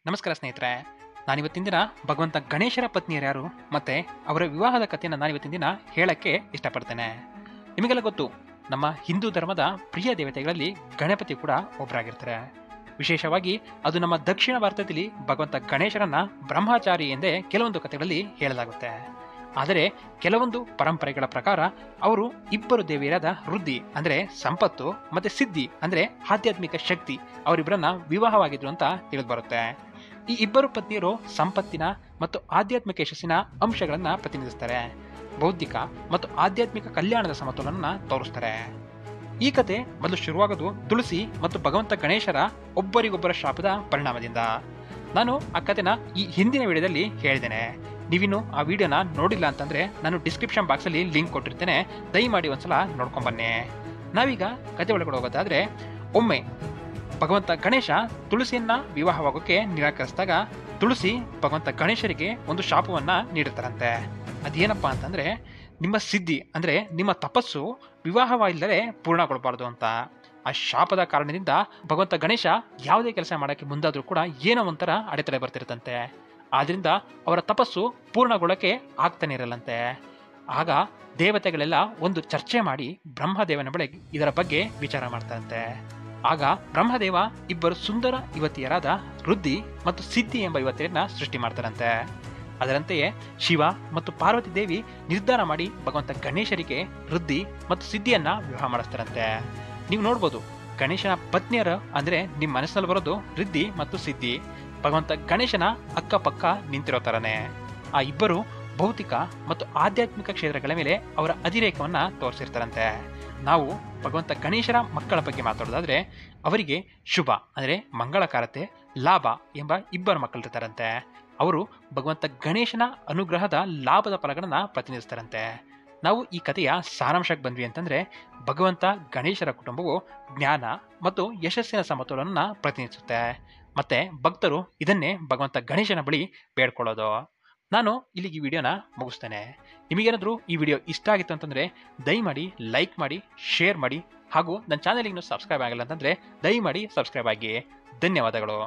ನಮಸ್ಕಾರ ಸ್ನೇಹಿತರೆ. ನಾನಿವತ್ತಿನ ದಿನ ಭಗವಂತ ಗಣೇಶರ ಪತ್ನಿಯರು ಯಾರು ಮತ್ತೆ ಅವರ ವಿವಾಹದ ಕಥೆಯನ್ನು ನಾನಿವತ್ತಿನ ದಿನ ಹೇಳಕ್ಕೆ ಇಷ್ಟಪಡ್ತೇನೆ. ನಿಮಗೆಲ್ಲ ಗೊತ್ತು, ನಮ್ಮ ಹಿಂದೂ ಧರ್ಮದ ಪ್ರಿಯ ದೇವತೆಗಳಲ್ಲಿ ಗಣಪತಿ ಕೂಡ ಒಬ್ಬರಾಗಿರ್ತಾರೆ. ವಿಶೇಷವಾಗಿ ಅದು ನಮ್ಮ ದಕ್ಷಿಣ ಭಾರತದಲ್ಲಿ ಭಗವಂತ ಗಣೇಶರನ್ನ ಬ್ರಹ್ಮಚಾರಿ ಎಂದೇ ಕೆಲವೊಂದು ಕಥೆಗಳಲ್ಲಿ ಹೇಳಲಾಗುತ್ತೆ. ಆದರೆ ಕೆಲವೊಂದು ಪರಂಪರೆಗಳ ಪ್ರಕಾರ ಅವರು ಇಬ್ಬರು ದೇವಿಯರಾದ ವೃದ್ಧಿ ಅಂದ್ರೆ ಸಂಪತ್ತು ಮತ್ತೆ ಸಿದ್ಧಿ ಅಂದ್ರೆ ಆಧ್ಯಾತ್ಮಿಕ ಶಕ್ತಿ ಅವರಿಬ್ಬರನ್ನ ವಿವಾಹವಾಗಿದ್ರು ಅಂತ ತಿಳಿದು ಬರುತ್ತೆ. ಈ ಇಬ್ಬರು ಪತ್ನಿಯರು ಸಂಪತ್ತಿನ ಮತ್ತು ಆಧ್ಯಾತ್ಮಿಕ ಯಶಸ್ಸಿನ ಅಂಶಗಳನ್ನ ಪ್ರತಿನಿಧಿಸ್ತಾರೆ. ಬೌದ್ಧಿಕ ಮತ್ತು ಆಧ್ಯಾತ್ಮಿಕ ಕಲ್ಯಾಣದ ಸಮತೋಲನ ತೋರಿಸ್ತಾರೆ. ಈ ಕತೆ ಮೊದಲು ಶುರುವಾಗೋದು ತುಳಸಿ ಮತ್ತು ಭಗವಂತ ಗಣೇಶರ ಒಬ್ಬರಿಗೊಬ್ಬರ ಶಾಪದ ಪರಿಣಾಮದಿಂದ. ನಾನು ಆ ಕತೆನ ಈ ಹಿಂದಿನ ವಿಡಿಯೋದಲ್ಲಿ ಹೇಳಿದ್ದೇನೆ. ನೀವಿನ್ನು ಆ ವಿಡಿಯೋನ ನೋಡಿಲ್ಲ ಅಂತಂದ್ರೆ ನಾನು ಡಿಸ್ಕ್ರಿಪ್ಷನ್ ಬಾಕ್ಸ್ ಅಲ್ಲಿ ಲಿಂಕ್ ಕೊಟ್ಟಿರ್ತೇನೆ, ದಯಮಾಡಿ ಒಂದ್ಸಲ ನೋಡ್ಕೊಂಡ್ ಬನ್ನಿ. ನಾವೀಗ ಕತೆ ಒಳಗಡೆ ಹೋಗೋದಾದ್ರೆ, ಒಮ್ಮೆ ಭಗವಂತ ಗಣೇಶ ತುಳಸಿಯನ್ನ ವಿವಾಹವಾಗೋಕೆ ನಿರಾಕರಿಸಿದಾಗ ತುಳಸಿ ಭಗವಂತ ಗಣೇಶರಿಗೆ ಒಂದು ಶಾಪವನ್ನ ನೀಡುತ್ತಾರಂತೆ. ಅದೇನಪ್ಪಾ ಅಂತಂದ್ರೆ, ನಿಮ್ಮ ಸಿದ್ಧಿ ಅಂದ್ರೆ ನಿಮ್ಮ ತಪಸ್ಸು ವಿವಾಹವಾಗಿಲ್ಲದೆ ಪೂರ್ಣಗೊಳ್ಳಬಾರದು ಅಂತ. ಆ ಶಾಪದ ಕಾರಣದಿಂದ ಭಗವಂತ ಗಣೇಶ ಯಾವುದೇ ಕೆಲಸ ಮಾಡಕ್ಕೆ ಮುಂದಾದ್ರೂ ಕೂಡ ಏನೋ ಒಂಥರ ಅಡೆತಡೆ ಬರ್ತಿರ್ತಂತೆ. ಆದ್ರಿಂದ ಅವರ ತಪಸ್ಸು ಪೂರ್ಣಗೊಳ್ಳಕ್ಕೆ ಆಗ್ತಾನೆ ಇರಲ್ಲಂತೆ. ಆಗ ದೇವತೆಗಳೆಲ್ಲ ಒಂದು ಚರ್ಚೆ ಮಾಡಿ ಬ್ರಹ್ಮದೇವನ ಬಳಿ ಇದರ ಬಗ್ಗೆ ವಿಚಾರ ಮಾಡ್ತಾರಂತೆ. ಆಗ ಬ್ರಹ್ಮದೇವ ಇಬ್ಬರು ಸುಂದರ ಯುವತಿಯರಾದ ವೃದ್ಧಿ ಮತ್ತು ಸಿದ್ಧಿ ಎಂಬ ಯುವತಿಯರನ್ನ ಸೃಷ್ಟಿ ಮಾಡ್ತಾರಂತೆ. ಅದರಂತೆಯೇ ಶಿವ ಮತ್ತು ಪಾರ್ವತಿ ದೇವಿ ನಿರ್ಧಾರ ಮಾಡಿ ಭಗವಂತ ಗಣೇಶರಿಗೆ ವೃದ್ಧಿ ಮತ್ತು ಸಿದ್ಧಿಯನ್ನ ವಿವಾಹ ಮಾಡಿಸ್ತಾರಂತೆ. ನೀವು ನೋಡ್ಬೋದು, ಗಣೇಶನ ಪತ್ನಿಯರು ಅಂದ್ರೆ ನಿಮ್ಮ ಮನಸ್ಸಿನಲ್ಲಿ ಬರೋದು ವೃದ್ಧಿ ಮತ್ತು ಸಿದ್ಧಿ ಭಗವಂತ ಗಣೇಶನ ಅಕ್ಕಪಕ್ಕ ನಿಂತಿರೋ ತರನೇ. ಆ ಇಬ್ಬರು ಭೌತಿಕ ಮತ್ತು ಆಧ್ಯಾತ್ಮಿಕ ಕ್ಷೇತ್ರಗಳ ಮೇಲೆ ಅವರ ಅಧಿರೇಕವನ್ನ ತೋರಿಸಿರ್ತಾರಂತೆ. ನಾವು ಭಗವಂತ ಗಣೇಶರ ಮಕ್ಕಳ ಬಗ್ಗೆ ಮಾತಾಡೋದಾದ್ರೆ, ಅವರಿಗೆ ಶುಭ ಅಂದ್ರೆ ಮಂಗಳಕಾರತೆ, ಲಾಭ ಎಂಬ ಇಬ್ಬರು ಮಕ್ಕಳಿರ್ತಾರಂತೆ. ಅವರು ಭಗವಂತ ಗಣೇಶನ ಅನುಗ್ರಹದ ಲಾಭದ ಫಲಗಳನ್ನ ಪ್ರತಿನಿಧಿಸ್ತಾರಂತೆ. ನಾವು ಈ ಕಥೆಯ ಸಾರಾಂಶಕ್ಕೆ ಬಂದ್ವಿ ಅಂತಂದ್ರೆ, ಭಗವಂತ ಗಣೇಶರ ಕುಟುಂಬವು ಜ್ಞಾನ ಮತ್ತು ಯಶಸ್ಸಿನ ಸಮತೋಲನ ಪ್ರತಿನಿಧಿಸುತ್ತೆ. ಮತ್ತೆ ಭಕ್ತರು ಇದನ್ನೇ ಭಗವಂತ ಗಣೇಶನ ಬಳಿ ಬೇಡ್ಕೊಳ್ಳೋದು. ನಾನು ಇಲ್ಲಿಗೆ ಈ ವಿಡಿಯೋನ ಮುಗಿಸ್ತೇನೆ. ನಿಮಗೇನಾದ್ರೂ ಈ ವಿಡಿಯೋ ಇಷ್ಟ ಆಗಿತ್ತು ಅಂತಂದ್ರೆ ದಯಮಾಡಿ ಲೈಕ್ ಮಾಡಿ, ಶೇರ್ ಮಾಡಿ, ಹಾಗೂ ನನ್ನ ಚಾನೆಲ್ ಇನ್ನೂ ಸಬ್ಸ್ಕ್ರೈಬ್ ಆಗಿಲ್ಲ ಅಂತಂದ್ರೆ ದಯಮಾಡಿ ಸಬ್ಸ್ಕ್ರೈಬ್ ಆಗಿ. ಧನ್ಯವಾದಗಳು.